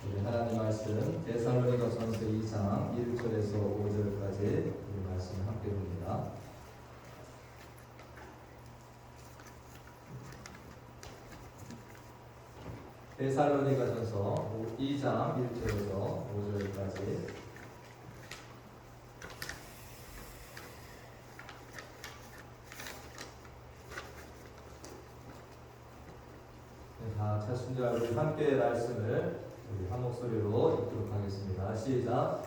우리 하나님 말씀 데살로니가전서 2장 1절에서 5절까지 우리 말씀 함께 봅니다. 데살로니가전서 2장 1절에서 5절까지 찾으신 우리 함께 말씀을 우리 한 목소리로 읽도록 하겠습니다. 시작.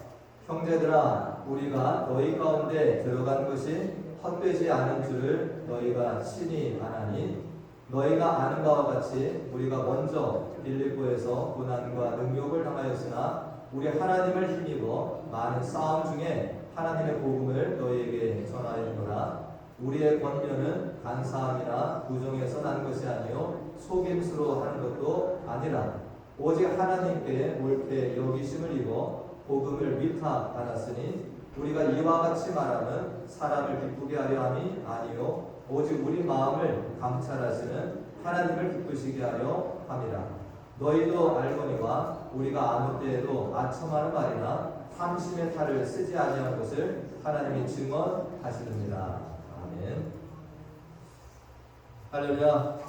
형제들아, 우리가 너희 가운데 들어간 것이 헛되지 않은 줄을 너희가 친히 아나니, 너희가 아는 바와 같이 우리가 먼저 빌립보에서 고난과 능욕을 당하였으나 우리 하나님을 힘입어 많은 싸움 중에 하나님의 복음을 너희에게 전하였노라. 우리의 권면은 간사함이나 부정에서 난 것이 아니요 속임수로 하는 것도 아니라 오직 하나님께 옳게 여기심을 입어 복음을 위탁받았으니 우리가 이와 같이 말하면 사람을 기쁘게 하려 함이 아니요 오직 우리 마음을 감찰하시는 하나님을 기쁘시게 하려 함이라. 너희도 알거니와 우리가 아무 때에도 아첨하는 말이나 탐심의 탈을 쓰지 아니한 것을 하나님이 증언하시느니라. 아멘. 할렐루야.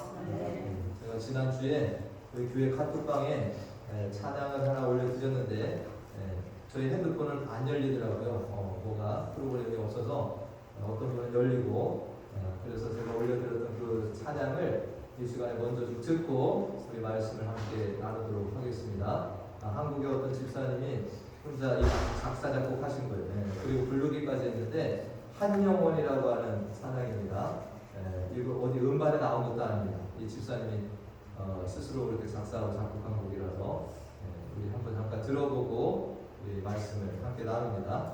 제가 지난주에 저희 교회 카톡방에 찬양을 하나 올려드렸는데 저희 핸드폰은 안 열리더라고요. 뭐가 프로그램이 없어서 어떤 분은 열리고, 그래서 제가 올려드렸던 그 찬양을 이 시간에 먼저 좀 듣고 우리 말씀을 함께 나누도록 하겠습니다. 한국의 어떤 집사님이 혼자 이 작사 작곡하신 거예요. 그리고 부르기까지 했는데 한영원이라고 하는 찬양입니다. 이거 어디 음반에 나온 것도 아닙니다. 이 집사님이 스스로 그렇게 작사하고 작곡한 곡이라서 우리 한번 잠깐 들어보고 우리 말씀을 함께 나눕니다.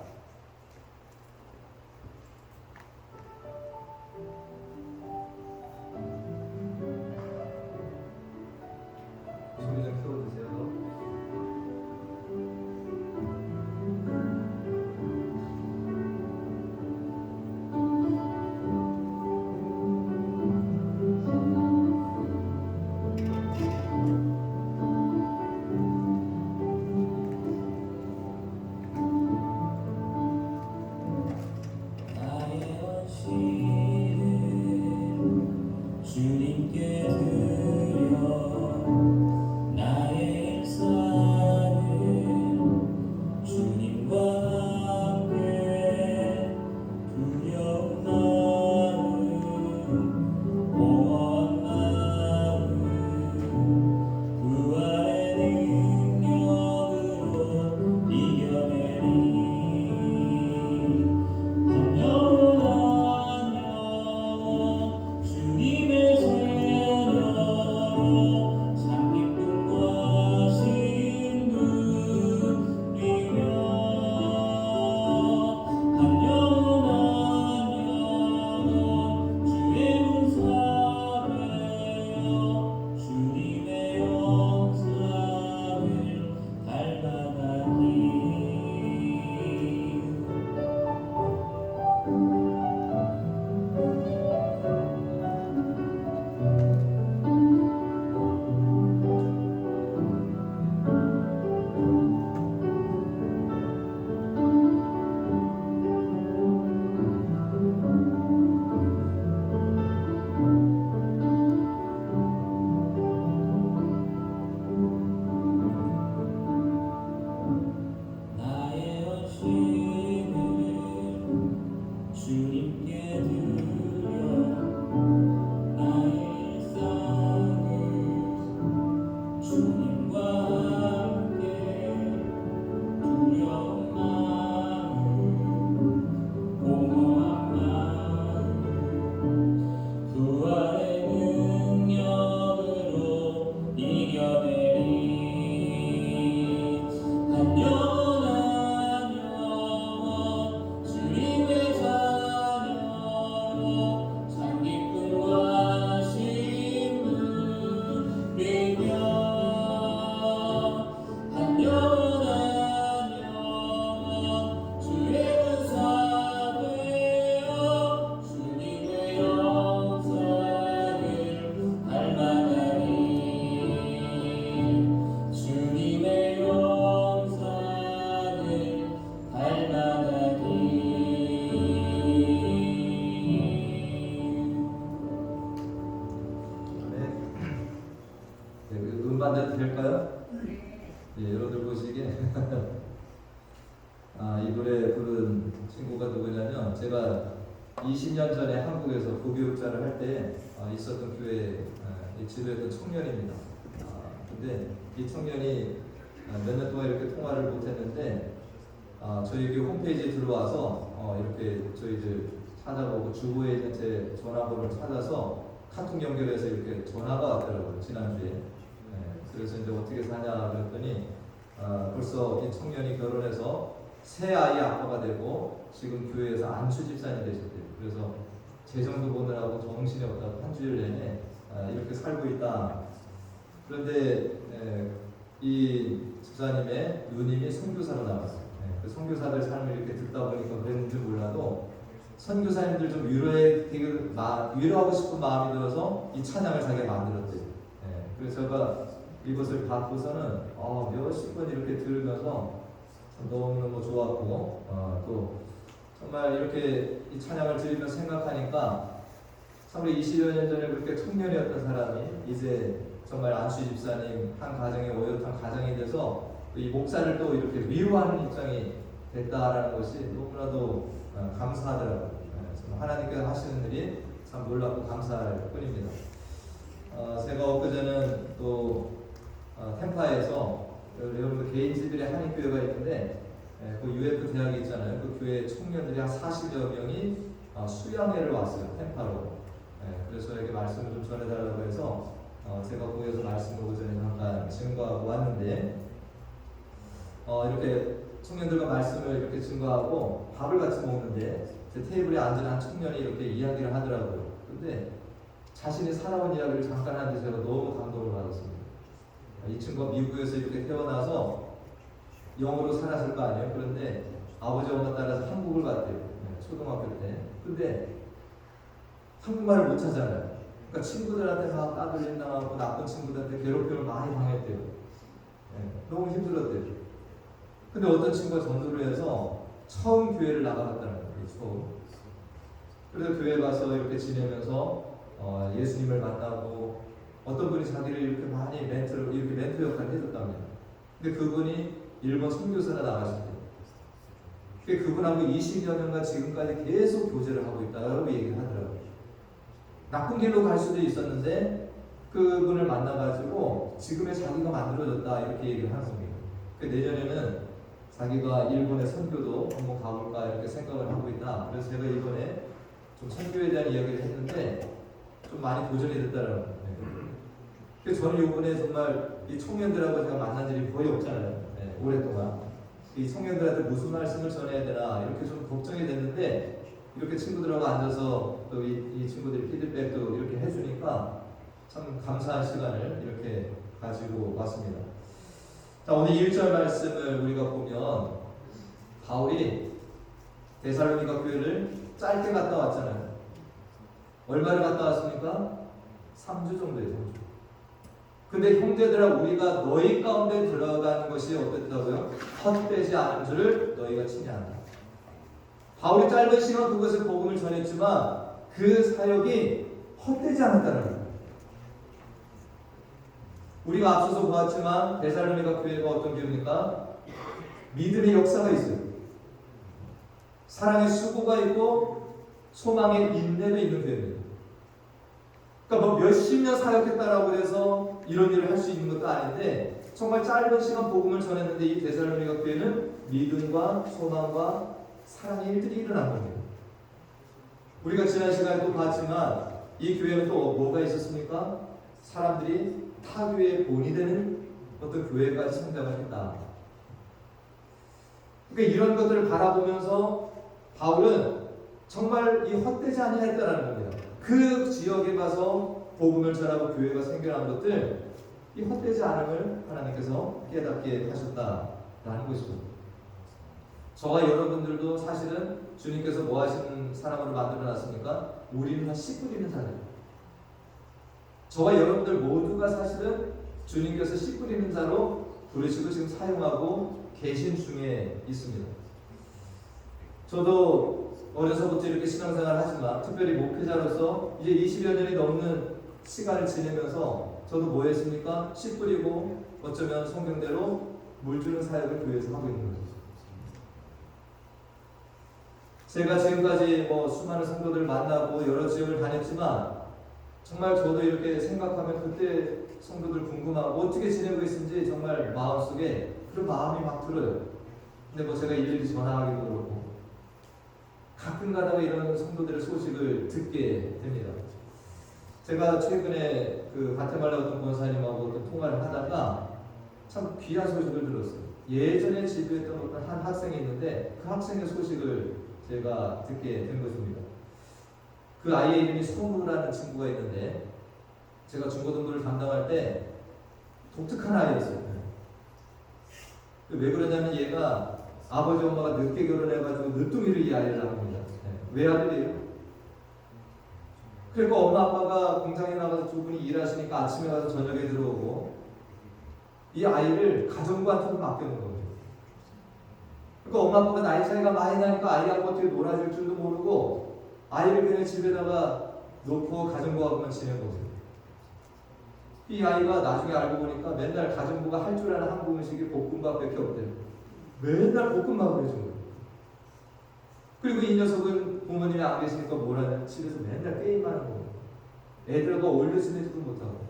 소리 좀 켜주세요. 주님께 드려 나의 일상을 주님과 함께 두려운 마음 공허한 마음 부활의 능력으로 이겨내리. 예, 여러분들 보시기에 이 노래 부른 친구가 누구냐면 제가 20년 전에 한국에서 부교육자를 할 때 있었던 교회에 지도했던 청년입니다. 근데 이 청년이 몇 년 동안 이렇게 통화를 못했는데 저희 교회 홈페이지에 들어와서 이렇게 저희들 찾아보고 주부에 있는 제 전화번호를 찾아서 카톡 연결해서 이렇게 전화가 왔더라고요, 지난주에. 그래서 이제 어떻게 사냐 그랬더니 벌써 이 청년이 결혼해서 새 아이 아빠가 되고 지금 교회에서 안수 집사님이 되셨대요. 그래서 재정도 보느라고 정신이 없다고 한 주일 내내 이렇게 살고 있다. 그런데 이 집사님의 누님이 선교사로 나왔어요. 그 선교사들 삶을 이렇게 듣다 보니까 그랬는지 몰라도 선교사님들 좀 위로하고 싶은 마음이 들어서 이 찬양을 자기가 만들었대요. 그래서 제가 이것을 받고서는 몇십 번 이렇게 들으면서 너무너무 좋았고 또 정말 이렇게 이 찬양을 들으면서 생각하니까 참으로 20여 년 전에 그렇게 청년이었던 사람이 이제 정말 안수 집사님 한 가정의 오롯한 가정이 돼서 이 목사를 또 이렇게 위로하는 입장이 됐다라는 것이 너무나도 감사하더라고요. 하나님께서 하시는 일이 참 놀랍고 감사할 뿐입니다. 제가 엊그제는 또 템파에서 여러분들 개인지들의 한인교회가 있는데 그 UF 대학이 있잖아요. 그 교회 청년들이 한 40여 명이 수양회를 왔어요. 템파로. 그래서 이렇게 말씀을 좀 전해달라고 해서 제가 거기에서 말씀을 오전에 잠깐 증거하고 왔는데 이렇게 청년들과 말씀을 이렇게 증거하고 밥을 같이 먹는데 제 테이블에 앉은 한 청년이 이렇게 이야기를 하더라고요. 근데 자신이 살아온 이야기를 잠깐 하는데 제가 너무 감동을 받았습니다. 이 친구가 미국에서 이렇게 태어나서 영어로 살았을 거 아니에요. 그런데 아버지 엄마 따라서 한국을 갔대요. 초등학교 때. 근데 한국말을 못 찾아요. 그러니까 친구들한테 막 따돌림 당하고 나쁜 친구들한테 괴롭힘을 많이 당했대요. 너무 힘들었대요. 근데 어떤 친구가 전도를 해서 처음 교회를 나가봤다는 거예요. 처음. 그래서 교회 가서 이렇게 지내면서 예수님을 만나고 어떤 분이 자기를 이렇게 많이 이렇게 멘토 역할을 해줬답니다. 근데 그분이 일본 선교사가 나가셨대요. 그분하고 20여 년간 지금까지 계속 교제를 하고 있다고 얘기를 하더라고요. 나쁜 길로 갈 수도 있었는데 그분을 만나가지고 지금의 자기가 만들어졌다 이렇게 얘기를 하는 겁니다. 내년에는 자기가 일본의 선교도 한번 가볼까 이렇게 생각을 하고 있다. 그래서 제가 이번에 좀 선교에 대한 이야기를 했는데 좀 많이 도전이 됐다는 거예요. 저는 이번에 정말 이 청년들하고 제가 만난 일이 거의 없잖아요. 오랫동안 이 청년들한테 무슨 말씀을 전해야 되나 이렇게 좀 걱정이 됐는데 이렇게 친구들하고 앉아서 또 이 친구들이 피드백도 이렇게 해주니까 참 감사한 시간을 이렇게 가지고 왔습니다. 자, 오늘 1절 말씀을 우리가 보면 바울이 데살로니가 교회를 짧게 갔다 왔잖아요. 얼마를 갔다 왔습니까? 3주 정도예요. 3주. 근데 형제들아 우리가 너희 가운데 들어가는 것이 어땠다고요? 헛되지 않은 줄을 너희가 친히 안다. 바울이 짧은 시간 그것을 복음을 전했지만 그 사역이 헛되지 않았다는 거예요. 우리가 앞서서 보았지만 데살로니가 교회가 어떤 교회입니까? 믿음의 역사가 있어요. 사랑의 수고가 있고 소망의 인내도 있는 교회입니다. 그러니까 뭐 몇십 년 사역했다라고 해서 이런 일을 할 수 있는 것도 아닌데 정말 짧은 시간 복음을 전했는데 이 데살로니가 교회는 믿음과 소망과 사랑의 일들이 일어난 겁니다. 우리가 지난 시간에 또 봤지만 이 교회는 또 뭐가 있었습니까? 사람들이 타 교회의 본이 되는 어떤 교회까지 성장을 했다. 그러니까 이런 것들을 바라보면서 바울은 정말 이 헛되지 아니했다라는 겁니다. 그 지역에 가서 복음을 전하고 교회가 생겨난 것들 이 헛되지 않음을 하나님께서 깨닫게 하셨다라는 것이죠. 저와 여러분들도 사실은 주님께서 뭐 하시는 사람으로 만들어놨습니까? 우리는 다 씨 뿌리는 자들. 저와 여러분들 모두가 사실은 주님께서 씨 뿌리는 자로 부르시고 지금 사용하고 계신 중에 있습니다. 저도 어려서부터 이렇게 신앙생활을 하지만 특별히 목회자로서 이제 20여 년이 넘는 시간을 지내면서 저도 뭐 했습니까? 씨 뿌리고 어쩌면 성경대로 물 주는 사역을 교회에서 하고 있는 거죠. 제가 지금까지 수많은 성도들 만나고 여러 지역을 다녔지만 정말 저도 이렇게 생각하면 그때 성도들 궁금하고 어떻게 지내고 있는지 정말 마음속에 그런 마음이 막 들어요. 근데 제가 일일이 전화하기도 그렇고 가끔 가다가 이런 성도들의 소식을 듣게 됩니다. 제가 최근에 그 가테말라 어떤 권사님하고 어떤 통화를 하다가 참 귀한 소식을 들었어요. 예전에 지도했던 어떤 한 학생이 있는데 그 학생의 소식을 제가 듣게 된 것입니다. 그 아이의 이름이 소무라는 친구가 있는데 제가 중고등부를 담당할 때 독특한 아이였어요. 왜 그러냐면 얘가 아버지 엄마가 늦게 결혼해가지고 늦둥이를 이 아이를 낳습니다. 외아들이에요. 그러니까 엄마 아빠가 공장에 나가서 두 분이 일하시니까 아침에 가서 저녁에 들어오고 이 아이를 가정부한테 맡겨놓은 거예요. 그러니까 엄마 아빠가 나이 차이가 많이 나니까 아이하고 어떻게 놀아줄 줄도 모르고 아이를 그냥 집에다가 놓고 가정부하고만 지낸 거죠. 이 아이가 나중에 알고 보니까 맨날 가정부가 할 줄 아는 한국 음식이 볶음밥밖에 없대요. 맨날 볶음밥을 해준 거예요. 그리고 이 녀석은 부모님이 안 계시니까 뭘 하냐? 집에서 맨날 게임하는 거예요. 애들과 어울려 지내지도 못하고.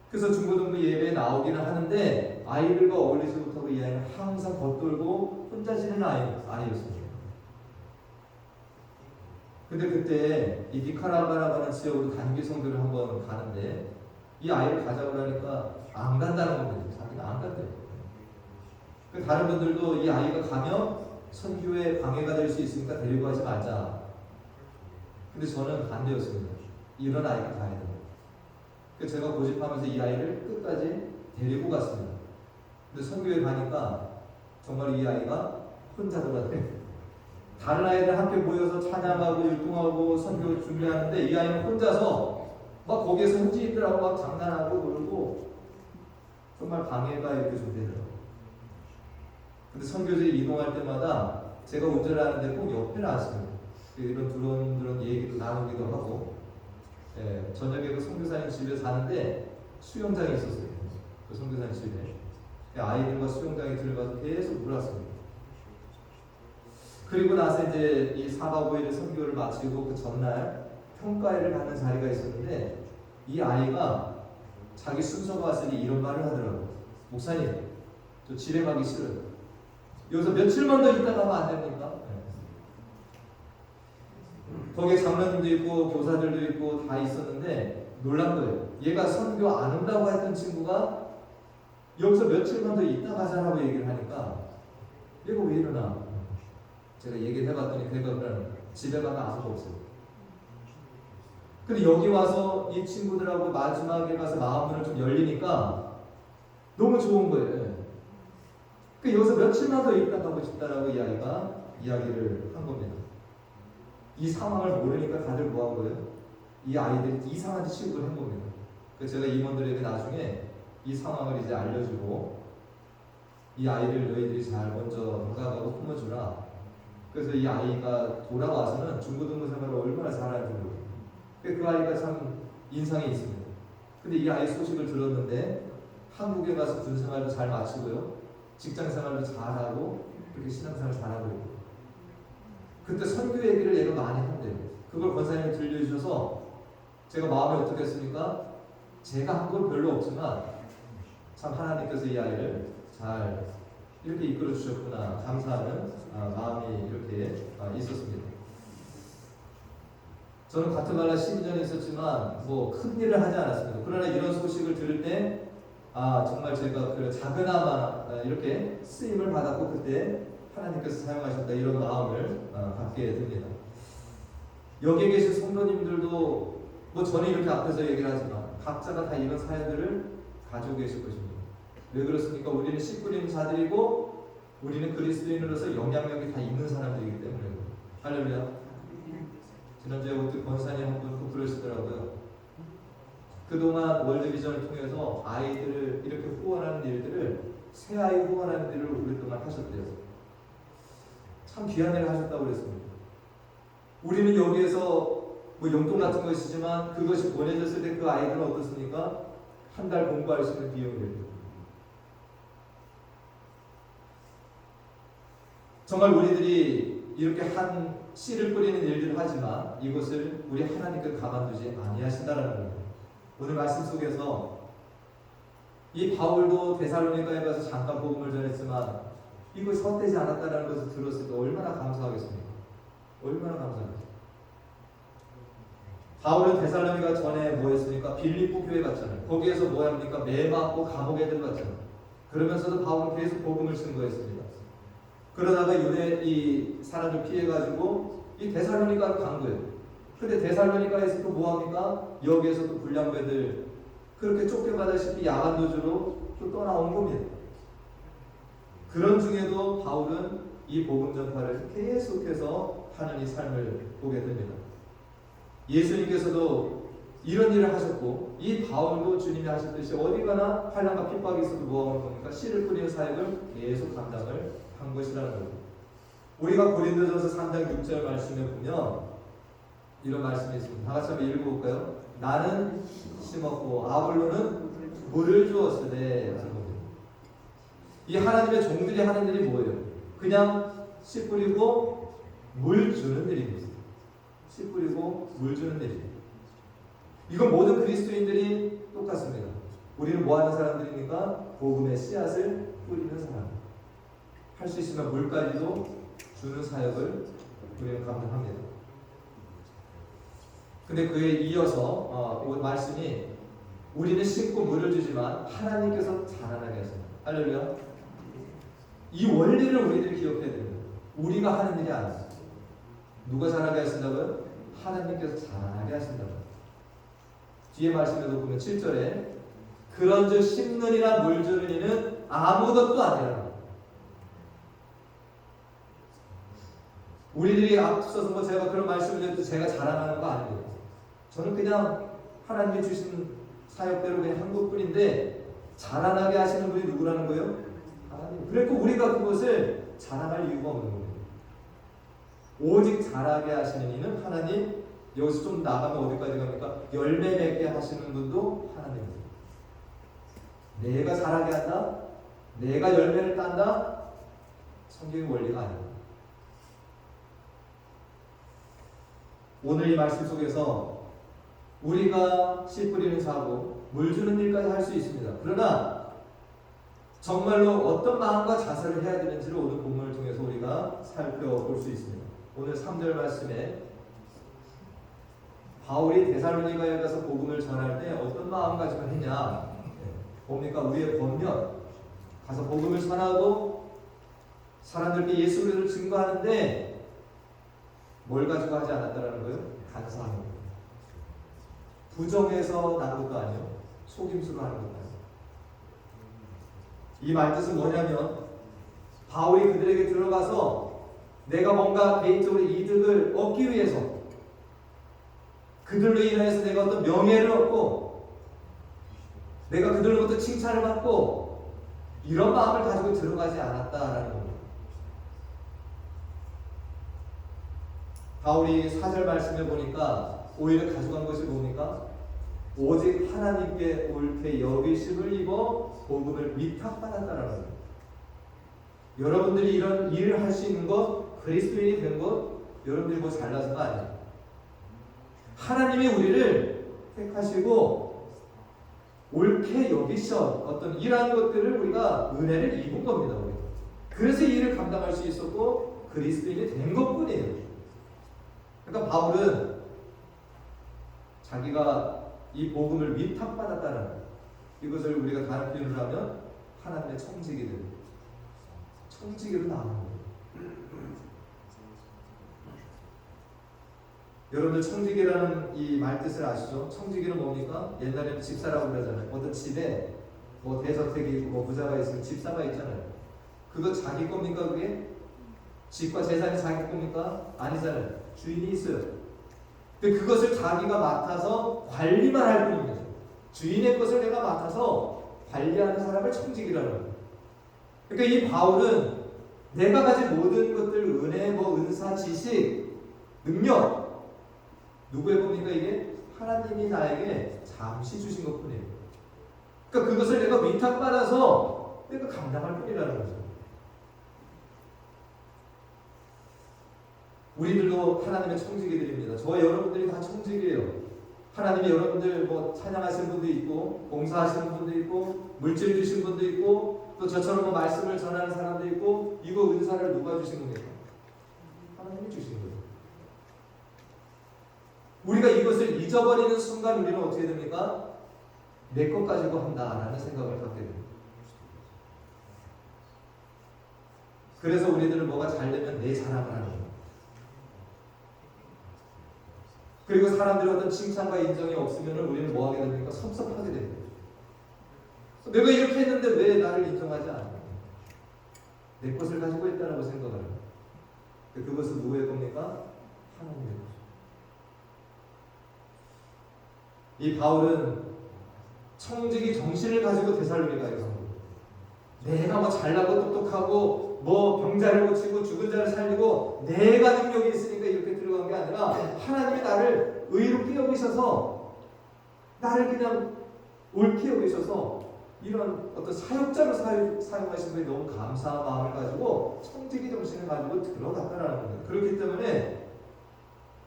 그래서 중고등부 예배에 나오기는 하는데 아이들과 어울리지 못하고 이 아이는 항상 겉돌고 혼자 지내는 아이였습니다. 근데 그때 이 니카라과라는 지역으로 단기 성교를 한번 가는데 이 아이를 가자고 하니까 안 간다는 겁니다. 자기는 안 간대요. 다른 분들도 이 아이가 가면 선교에 방해가 될 수 있으니까 데리고 가지 말자. 근데 저는 반대였습니다. 이런 아이가 가야 된다. 그래서 제가 고집하면서 이 아이를 끝까지 데리고 갔습니다. 근데 선교에 가니까 정말 이 아이가 혼자 돌아다녀요. 다른 아이들 함께 모여서 찬양하고 율동하고 선교 준비하는데 이 아이는 혼자서 막 거기에서 현지인들하고 막 장난하고 놀고 정말 방해가 이렇게 좀 되더라고요. 근데 선교지에 이동할 때마다 제가 운전을 하는데 꼭 옆에 앉습니다. 이런 두런두런 얘기도 나누기도 하고 저녁에 그 선교사님 집에 사는데 수영장이 있었어요. 그 선교사님 집에 아이들과 수영장에 들어가서 계속 놀았습니다. 그리고 나서 이제 이 4박 5일의 선교를 마치고 그 전날 평가회를 받는 자리가 있었는데 이 아이가 자기 순서가 왔으니 이런 말을 하더라고요. 목사님, 저 집에 가기 싫어요. 여기서 며칠만 더 있다 가면 안 됩니까? 거기에 장로님도 있고 교사들도 있고 다 있었는데 놀란 거예요. 얘가 선교 안 온다고 했던 친구가 여기서 며칠만 더 있다 가자라고 얘기를 하니까 얘가 왜 이러나? 제가 얘기를 해봤더니 걔가 집에 가면 아무도 없어요. 근데 여기 와서 이 친구들하고 마지막에 가서 마음문을 좀 열리니까 너무 좋은 거예요. 그 여기서 며칠만 더 있다 가고 싶다라고 이 아이가 이야기를 한 겁니다. 이 상황을 모르니까 다들 뭐 한 거예요? 이 아이들이 이상한 취급을 한 겁니다. 그래서 제가 임원들에게 나중에 이 상황을 이제 알려주고 이 아이를 너희들이 잘 먼저 다가가고 품어주라. 그래서 이 아이가 돌아와서는 중고등부 생활을 얼마나 잘하는지 모르겠어요. 그 아이가 참 인상이 있습니다. 근데 이 아이 소식을 들었는데 한국에 가서 군생활도 잘 마치고요. 직장생활도 잘하고 그렇게 신앙생활 잘하고 있고 그때 선교 얘기를 얘가 많이 한대요. 그걸 권사님이 들려주셔서 제가 마음이 어떻겠습니까? 제가 한 건 별로 없지만 참 하나님께서 이 아이를 잘 이렇게 이끌어 주셨구나 감사하는 마음이 이렇게 있었습니다. 저는 가테말라 12년에 있었지만 큰 일을 하지 않았습니다. 그러나 이런 소식을 들을 때 정말 제가 그 작은아마 이렇게 쓰임을 받았고 그때 하나님께서 사용하셨다 이런 마음을 갖게 됩니다. 여기에 계신 성도님들도 저는 이렇게 앞에서 얘기를 하지만 각자가 다 이런 사연들을 가지고 계실 것입니다. 왜 그렇습니까? 우리는 씨 뿌리는 자들이고 우리는 그리스도인으로서 영향력이 다 있는 사람들이기 때문에 할렐루야. 지난주에 어떤 권사님 한 분 그러시더라고요. 그동안 월드비전을 통해서 아이들을 이렇게 후원하는 일들을 새 아이 후원하는 일을 오랫동안 하셨대요. 참 귀한 일을 하셨다고 그랬습니다. 우리는 여기에서 용돈 같은 것이지만 그것이 보내졌을 때 그 아이들은 어떻습니까? 한 달 공부할 수 있는 비용이 됩니다. 정말 우리들이 이렇게 한 씨를 뿌리는 일들을 하지만 이것을 우리 하나님께 가만두지 아니하신다라는 겁니다. 오늘 말씀 속에서 이 바울도 데살로니가에 가서 잠깐 복음을 전했지만 이것이 헛되지 않았다는 것을 들었을 때 얼마나 감사하겠습니까? 얼마나 감사합니까? 바울은 데살로니가 전에 뭐 했습니까? 빌립보 교회 갔잖아요. 거기에서 뭐 합니까? 매 맞고 감옥에 들어갔잖아요. 그러면서도 바울은 계속 복음을 증거했습니다. 그러다가 이 사람을 피해가지고 이 데살로니가로 간 거예요. 근데 데살로니가에서 또 뭐 합니까? 여기에서 또 불량배들 그렇게 쫓겨가다시피 야간 도주로 또 떠나온 겁니다. 그런 중에도 바울은 이 복음 전파를 계속해서 하는 이 삶을 보게 됩니다. 예수님께서도 이런 일을 하셨고 이 바울도 주님이 하셨듯이 어디 가나 환난과 핍박이 있어도 뭐하는 겁니까? 씨를 뿌리는 사역을 계속 감당을 한 것이라는 겁니다. 우리가 고린도전서 3장 6절 말씀에 보면 이런 말씀이 있습니다. 다 같이 한번 읽어볼까요? 나는 심었고 아볼로는 물을 주었으되. 이 하나님의 종들이 하는 일이 뭐예요? 그냥 씨 뿌리고 물 주는 일입니다. 씨 뿌리고 물 주는 일입니다. 이건 모든 그리스도인들이 똑같습니다. 우리는 뭐 하는 사람들입니까? 복음의 씨앗을 뿌리는 사람. 할 수 있으면 물까지도 주는 사역을 우리는 감당합니다. 근데 그에 이어서 말씀이 우리는 심고 물을 주지만 하나님께서 자라나게 하십니다. 할렐루야. 이 원리를 우리들이 기억해야 됩니다. 우리가 하는 일이 아니에요. 누가 자라게 하신다고요? 하나님께서 자라게 하신다고요. 뒤에 말씀에도 보면 7절에 그런즉 심는 이나 물 주는 이는 아무것도 아니라. 우리들이 앞서서 뭐 제가 그런 말씀을 드려도 제가 자랑하는 거 아닙니다. 저는 그냥 하나님이 주신 사역대로 그냥 한 것뿐인데 자라나게 하시는 분이 누구라는 거예요? 하나님. 그래서 우리가 그것을 자랑할 이유가 없는 겁니다. 오직 자라게 하시는 이는 하나님. 여기서 좀 나가면 어디까지 갑니까? 열매 맺게 하시는 분도 하나님입니다. 내가 자라게 한다? 내가 열매를 딴다? 성경의 원리가 아닙니다. 오늘 이 말씀 속에서 우리가 씨 뿌리는 자고 물 주는 일까지 할 수 있습니다. 그러나 정말로 어떤 마음과 자세를 해야 되는지를 오늘 본문을 통해서 우리가 살펴볼 수 있습니다. 오늘 3절 말씀에 바울이 데살로니가에 가서 복음을 전할 때 어떤 마음가짐을 했냐? 뭡니까? 우리의 권면 가서 복음을 전하고 사람들께 예수 그리스도를 증거하는데 뭘 가지고 하지 않았다라는 거예요? 간사함. 부정해서 난 것도 아니에요. 속임수로 하는 것도 아니에요. 이 말뜻은 뭐냐면 바울이 그들에게 들어가서 내가 뭔가 개인적으로 이득을 얻기 위해서 그들로 인해서 내가 어떤 명예를 얻고 내가 그들로부터 칭찬을 받고 이런 마음을 가지고 들어가지 않았다라는 겁니다. 바울이 4절 말씀에 보니까 오히려 가져간 것이 뭡니까? 오직 하나님께 옳게 여기심을 입어 복음을 위탁받았다라는 겁니다. 여러분들이 이런 일을 할 수 있는 것, 그리스도인이 된 것, 여러분들이 뭐 잘나서가 아니에요. 하나님이 우리를 택하시고 옳게 여기셔 어떤 이러한 것들을 우리가 은혜를 입은 겁니다. 우리가. 그래서 이 일을 감당할 수 있었고 그리스도인이 된 것뿐이에요. 그러니까 바울은 자기가 이 복음을 위탁받았다는 이것을 우리가 다른 표현을 하면 하나님의 청지기로 나오는 거예요. 여러분들 청지기라는 이 말뜻을 아시죠? 청지기는 뭡니까? 옛날에는 집사라고 그러잖아요. 어떤 집에 뭐 대저택이 있고 뭐 부자가 있으면 집사가 있잖아요. 그거 자기 겁니까 그게? 집과 재산이 자기 겁니까? 아니잖아요. 주인이 있어요. 근데 그것을 자기가 맡아서 관리만 할 뿐입니다. 주인의 것을 내가 맡아서 관리하는 사람을 청지기라는 거예요. 그러니까 이 바울은 내가 가진 모든 것들, 은혜, 뭐 은사, 지식, 능력 누구의 겁니까 이게? 하나님이 나에게 잠시 주신 것뿐이에요. 그러니까 그것을 내가 위탁받아서 내가 감당할 뿐이라는 거죠. 우리들도 하나님의 청지기들입니다. 저와 여러분들이 다 청지기예요. 하나님이 여러분들 뭐 찬양하시는 분도 있고, 봉사하시는 분도 있고, 물질 주신 분도 있고, 또 저처럼 뭐 말씀을 전하는 사람도 있고, 이거 은사를 누가 주신 겁니까? 하나님이 주신 거예요. 우리가 이것을 잊어버리는 순간 우리는 어떻게 됩니까? 내 것 가지고 한다라는 생각을 갖게 됩니다. 그래서 우리들은 뭐가 잘 되면 내 자랑을 하는 거예요. 그리고 사람들의 어떤 칭찬과 인정이 없으면 우리는 뭐 하게 됩니까? 섭섭하게 됩니다. 내가 이렇게 했는데 왜 나를 인정하지 않나? 내 것을 가지고 있다라고 생각을 해요. 그것은 누구의 겁니까? 하나님의 것. 이 바울은 청지기 정신을 가지고 데살로니가에 간 거예요. 내가 뭐 잘나고 똑똑하고 뭐 병자를 고치고 죽은 자를 살리고 내가 능력이 있으니까 이렇게 들어간 게 아니라 하나님이 나를 의롭게 여기셔서 나를 그냥 옳게 여기셔서 이런 어떤 사역자로 사용하신 분이 너무 감사한 마음을 가지고 청지기 정신을 가지고 들어갔다라는 겁니다. 그렇기 때문에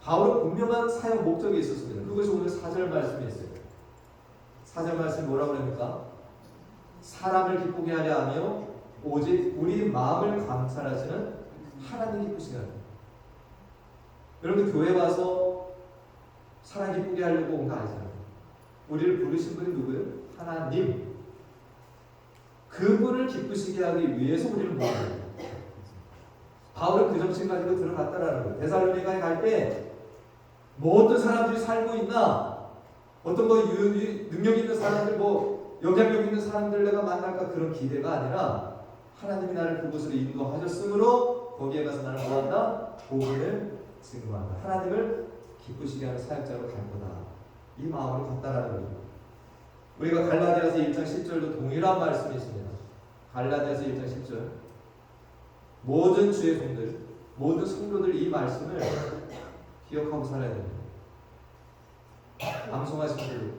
바울은 분명한 사역 목적이 있었습니다. 그것이 오늘 4절 말씀에 있어요. 4절 말씀이 뭐라고 그럽니까? 사람을 기쁘게 하려 하며 오직 우리 마음을 감찰하시는 하나님 기쁘시게 하는. 여러분 교회 와서 사람 기쁘게 하려고 온 거 아니잖아요. 우리를 부르신 분이 누구예요? 하나님. 그분을 기쁘시게 하기 위해서 우리를 모아요. 바울은 그 정신 가지고 들어갔다라는 거예요. 데살로니가에 갈 때 뭐 어떤 사람들이 살고 있나, 어떤 뭐 능력 있는 사람들, 뭐 영향력 있는 사람들 내가 만날까 그런 기대가 아니라 하나님이 나를 그곳으로 인도하셨으므로 거기에 가서 나는 뭐한다? 복음을 증거한다. 하나님을 기쁘시게 하는 사역자로 갈 거다. 이 마음으로 갔다라는 거죠. 우리가 갈라디아서 1장 10절도 동일한 말씀이 있습니다. 갈라디아서 1장 10절. 모든 주의 종들, 모든 성도들 이 말씀을 기억하고 살아야 됩니다. 방송하신 분들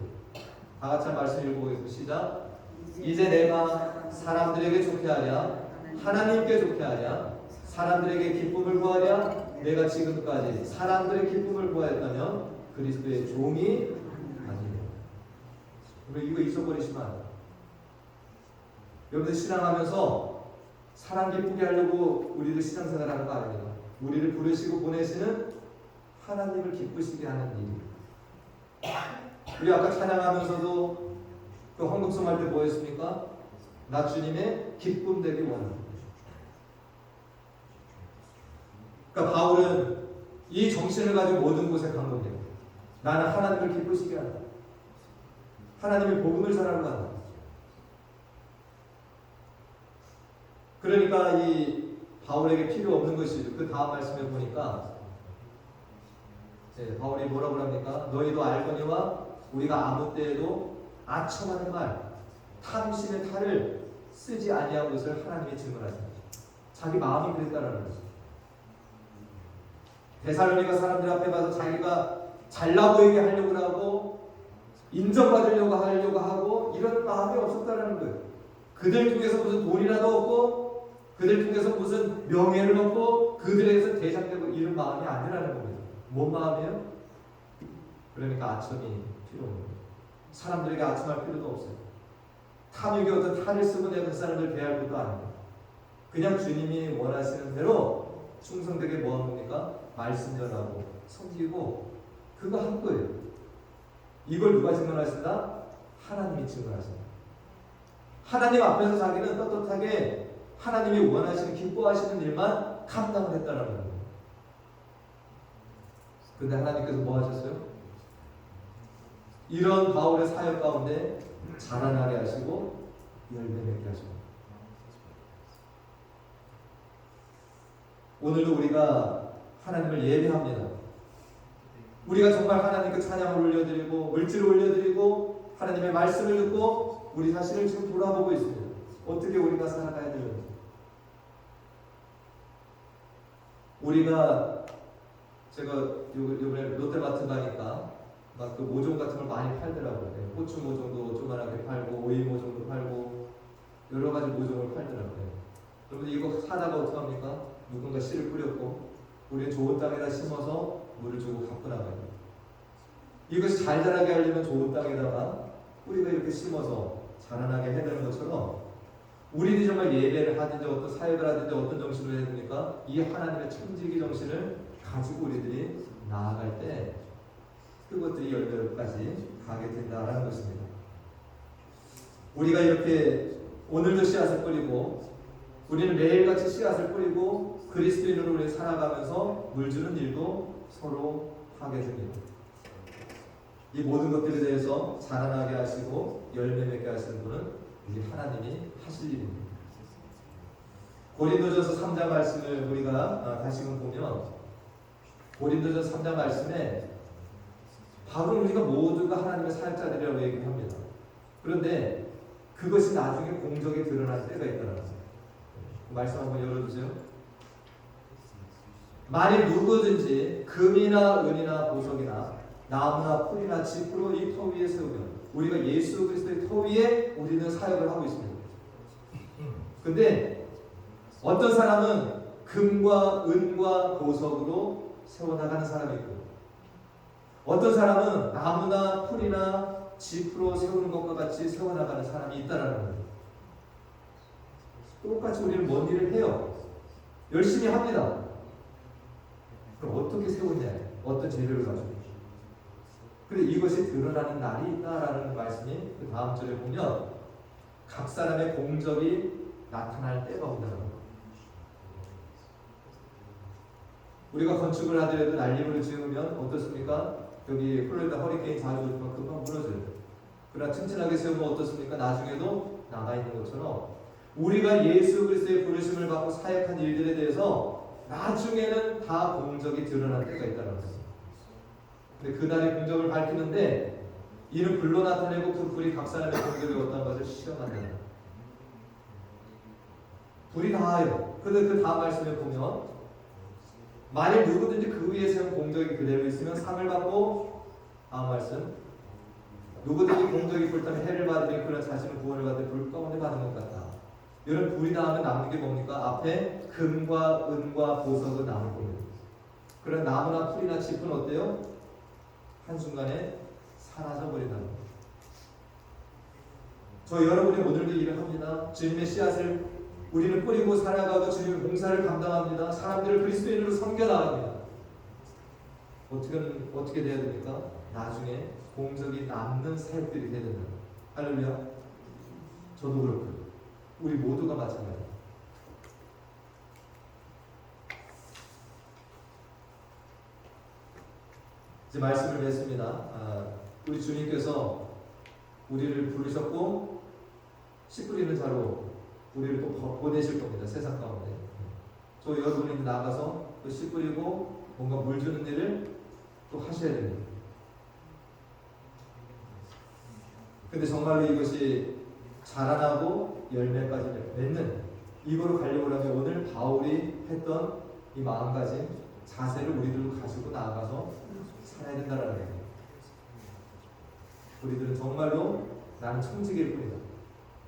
다 같이 말씀 읽어보겠습니다. 시작. 이제 내가 사람들에게 좋게 하랴, 하나님께 좋게 하랴, 사람들에게 기쁨을 구하랴. 내가 지금까지 사람들의 기쁨을 구하였다면 그리스도의 종이 아니에요. 이거 잊어버리시면 안 돼요. 여러분들 신앙하면서 사람 기쁘게 하려고 우리를 신앙생활 하는 거 아닙니다. 우리를 부르시고 보내시는 하나님을 기쁘시게 하는 일. 우리 아까 찬양하면서도 그 헌금송 할 때 뭐 했습니까? 나 주님의 기쁨 되기 원합니다. 그러니까 바울은 이 정신을 가지고 모든 곳에 간 겁니다. 나는 하나님을 기쁘시게 한다. 하나님의 복음을 전하러 간다. 그러니까 이 바울에게 필요 없는 것이죠. 그 다음 말씀에 보니까 바울이 뭐라고 합니까? 너희도 알거니와 우리가 아무 때에도 아첨하는 말, 탐심의 탈을 쓰지 아니한 것을 하나님이 증언하십니다. 자기 마음이 그랬다라는 거죠. 데살로니가 사람들 앞에 가서 자기가 잘나 보이게 하려고 하고 인정받으려고 하고 이런 마음이 없었다라는 거예요. 그들 중에서 무슨 돈이라도 얻고 그들 중에서 무슨 명예를 얻고 그들에게서 대장되고 이런 마음이 아니라는 겁니다. 뭔 마음이에요? 그러니까 아첨이 필요 없는 거예요. 사람들에게 아첨할 필요도 없어요. 탐욕의 어떤 탈을 쓰고 내가 그 사람들 대할 것도 아닙니다. 그냥 주님이 원하시는 대로 충성되게 뭐 하는 겁니까? 말씀 전하고 섬기고 그거 한 거예요. 이걸 누가 증언하신다? 하나님이 증언하신다. 하나님 앞에서 자기는 떳떳하게 하나님이 원하시는 기뻐하시는 일만 감당을 했다는 거예요. 근데 하나님께서 뭐 하셨어요? 이런 바울의 사역 가운데 자라나게 하시고 열매 맺게 하시고. 오늘도 우리가 하나님을 예배합니다. 우리가 정말 하나님께 찬양을 올려드리고 물질을 올려드리고 하나님의 말씀을 듣고 우리 자신을 지금 돌아보고 있습니다. 어떻게 우리가 살아가야 되는지. 우리가 제가 요번에 롯데마트 가니까 막 그 모종 같은 걸 많이 팔더라고요. 네, 고추 모종도 조그만하게 팔고 오이 모종도 팔고 여러 가지 모종을 팔더라고요. 여러분 이거 사다가 어떻게 합니까? 누군가 씨를 뿌렸고 우리는 좋은 땅에다 심어서 물을 주고 갖고 나가요. 이것이 잘 자라게 하려면 좋은 땅에다가 뿌리가 이렇게 심어서 자라나게 해야 되는 것처럼 우리들이 정말 예배를 하든지 어떤 사역을 하든지 어떤 정신을 해야 됩니까? 이 하나님의 청지기 정신을 가지고 우리들이 나아갈 때 그것들이 열매까지 가게 된다라는 것입니다. 우리가 이렇게 오늘도 씨앗을 뿌리고 우리는 매일같이 씨앗을 뿌리고 그리스도인으로 우리 살아가면서 물주는 일도 서로 하게 됩니다. 이 모든 것들에 대해서 자라나게 하시고 열매 맺게 하시는 분은 이게 하나님이 하실 일입니다. 고린도전서 3장 말씀을 우리가 다시금 보면 고린도전서 3장 말씀에 바로 우리가 모두가 하나님의 사역자들이라고 얘기를 합니다. 그런데 그것이 나중에 공적에 드러날 때가 있다는 거예요. 말씀 한번 열어주세요. 만일 누구든지 금이나 은이나 보석이나 나무나 풀이나 짚으로 이 터 위에 세우면 우리가 예수 그리스도의 터 위에 우리는 사역을 하고 있습니다. 근데 어떤 사람은 금과 은과 보석으로 세워나가는 사람이 있고 어떤 사람은 나무나 풀이나 짚으로 세우는 것과 같이 세워나가는 사람이 있다라는 거예요. 똑같이 우리는 뭔 일을 해요. 열심히 합니다. 그럼 어떻게 세우냐? 어떤 재료를 가지고. 근데 이것이 드러나는 날이 있다라는 말씀이 그 다음 절에 보면 각 사람의 공적이 나타날 때가 온다는 거예요. 우리가 건축을 하더라도 난리를 지으면 어떻습니까? 여기 플로리다 허리케인 자주 오지만 금방 무너져요. 그러나 튼튼하게 세우면 어떻습니까? 나중에도 남아 있는 것처럼 우리가 예수 그리스도의 부르심을 받고 사역한 일들에 대해서 나중에는 다 공적이 드러날 때가 있다는 거예요. 근데 그날의 공적을 밝히는데 이는 불로 나타내고 그 불이 각 사람의 공적이 어떤 것을 시험한다는 거예요. 불이 다해요. 그런데 그 다음 말씀에 보면 만일 누구든지 그 위에 세운 공적이 그대로 있으면 상을 받고 다음 말씀 누구든지 공적이 불타면 해를 받으니 그런 자신은 구원을 받을 불 가운데 받은 것 같다. 이런 불이 나오면 남는 게 뭡니까? 앞에 금과 은과 보석은 남을 겁니다. 그런 나무나 풀이나 짚은 어때요? 한순간에 사라져 버린다는 거예요. 저 여러분이 오늘도 일을 합니다. 주님의 씨앗을 우리는 뿌리고 살아가고 주님의 봉사를 감당합니다. 사람들을 그리스도인으로 섬겨나갑니다. 어떻게 돼야 됩니까? 나중에 공적이 남는 사역들이 돼야 된다. 할렐루야. 저도 그렇고 우리 모두가 마찬가지입니다. 이제 말씀을 맺습니다. 우리 주님께서 우리를 부르셨고 씨 뿌리는 자로 우리를 또 보내실 겁니다. 세상 가운데. 저 여러분이 나가서 또 씨 뿌리고 뭔가 물 주는 일을 또 하셔야 됩니다. 근데 정말로 이것이 자라나고 열매까지 맺는 이거로 가려고 하면 오늘 바울이 했던 이 마음가짐 자세를 우리들도 가지고 나아가서 살아야 된다는 거예요. 우리들은 정말로 나는 청지기일 뿐이다.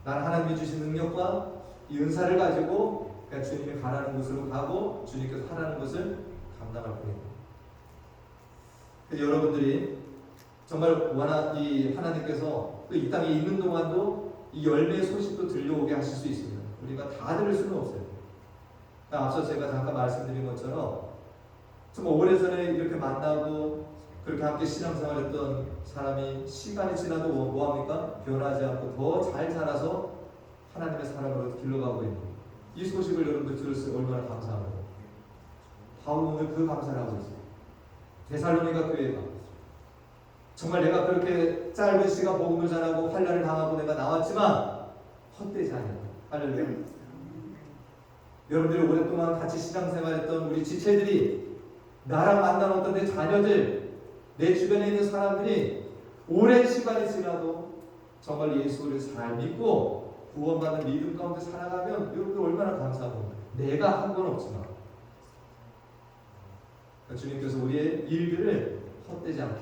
나는 하나님이 주신 능력과 이 은사를 가지고 그냥 주님이 가라는 곳으로 가고 주님께서 하라는 것을 감당할 뿐이다. 여러분들이 정말 이 하나님께서 또 이 땅에 있는 동안도 이 열매의 소식도 들려오게 하실 수 있습니다. 우리가 다 들을 수는 없어요. 앞서 제가 잠깐 말씀드린 것처럼 정말 오래전에 이렇게 만나고 그렇게 함께 신앙생활했던 사람이 시간이 지나도 뭐합니까? 변하지 않고 더 잘 자라서 하나님의 사람으로 길러가고 있는 이 소식을 여러분들 들었을 때 얼마나 감사합니다. 바울은 오늘 그 감사를 하고 있어요. 데살로니가 교회가 정말 내가 그렇게 짧은 시간 복음을 전하고 환난을 당하고 내가 나왔지만 헛되지 않는다. 할렐루야. 여러분들이 오랫동안 같이 신앙생활했던 우리 지체들이 나랑 만나놓던 내 자녀들 내 주변에 있는 사람들이 오랜 시간이 지나도 정말 예수를 잘 믿고 구원받는 믿음 가운데 살아가면 여러분들 얼마나 감사하고 내가 한 건 없지만 주님께서 우리의 일들을 헛되지 않게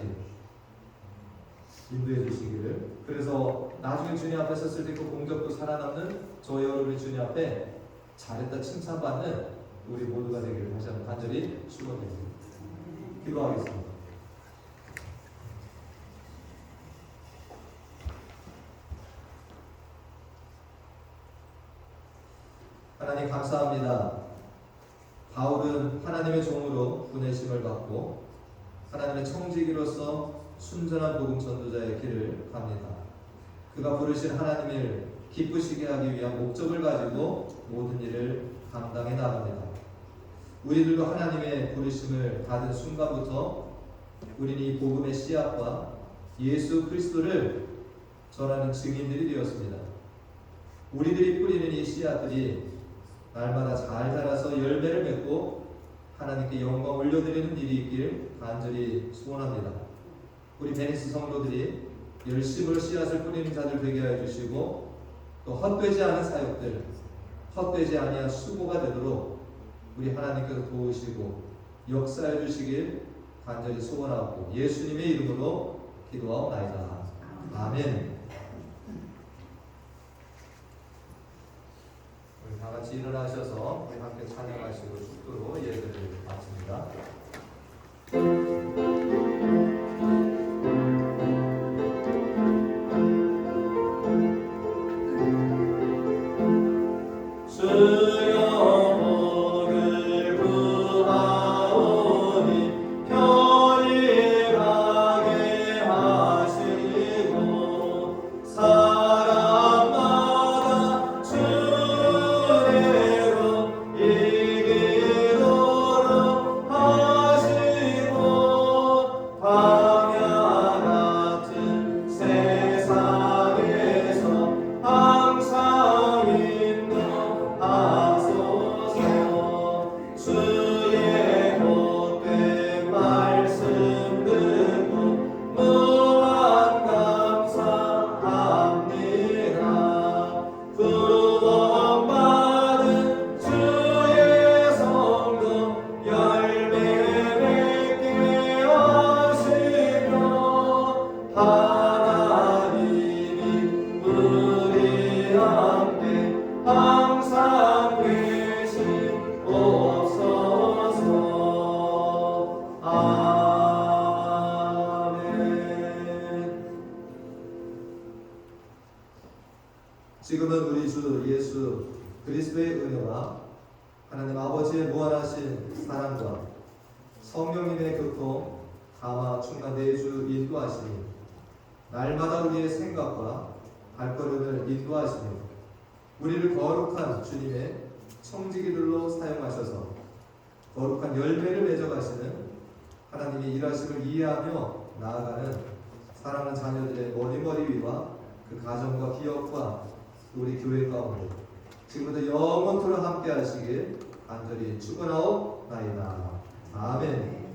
인도해 주시기를. 그래서 나중에 주님 앞에 섰을 때 그 공적도 살아남는 저희 여러분이 주님 앞에 잘했다 칭찬받는 우리 모두가 되기를 다시 한번 간절히 축원드립니다. 기도하겠습니다. 하나님 감사합니다. 바울은 하나님의 종으로 보내심을 받고 하나님의 청지기로서 순전한 복음 전도자의 길을 갑니다. 그가 부르신 하나님을 기쁘시게 하기 위한 목적을 가지고 모든 일을 감당해 나갑니다. 우리들도 하나님의 부르심을 받은 순간부터 우리는 이 복음의 씨앗과 예수 그리스도를 전하는 증인들이 되었습니다. 우리들이 뿌리는 이 씨앗들이 날마다 잘 자라서 열매를 맺고 하나님께 영광 올려드리는 일이 있길 간절히 소원합니다. 우리 베니스 성도들이 열심으로 씨앗을 뿌리는 자들 되게 하여 주시고 또 헛되지 않은 사역들, 헛되지 아니한 수고가 되도록 우리 하나님께서 도우시고 역사해 주시길 간절히 소원하고 예수님의 이름으로 기도하옵나이다. 아멘. 우리 다 같이 일어나셔서 우리 함께 찬양하시고 축도로 예배를 마칩니다. 지금은 우리 주 예수 그리스도의 은혜와 하나님 아버지의 무한하신 사랑과 성령님의 교통, 감화, 충만 내주 인도하시니 날마다 우리의 생각과 발걸음을 인도하시며 우리를 거룩한 주님의 청지기들로 사용하셔서 거룩한 열매를 맺어가시는 하나님의 일하심을 이해하며 나아가는 사랑하는 자녀들의 머리 위와 그 가정과 기업과 우리 교회 가운데 지금부터 영원토록 함께 하시길 간절히 축원하옵나이다. 아멘.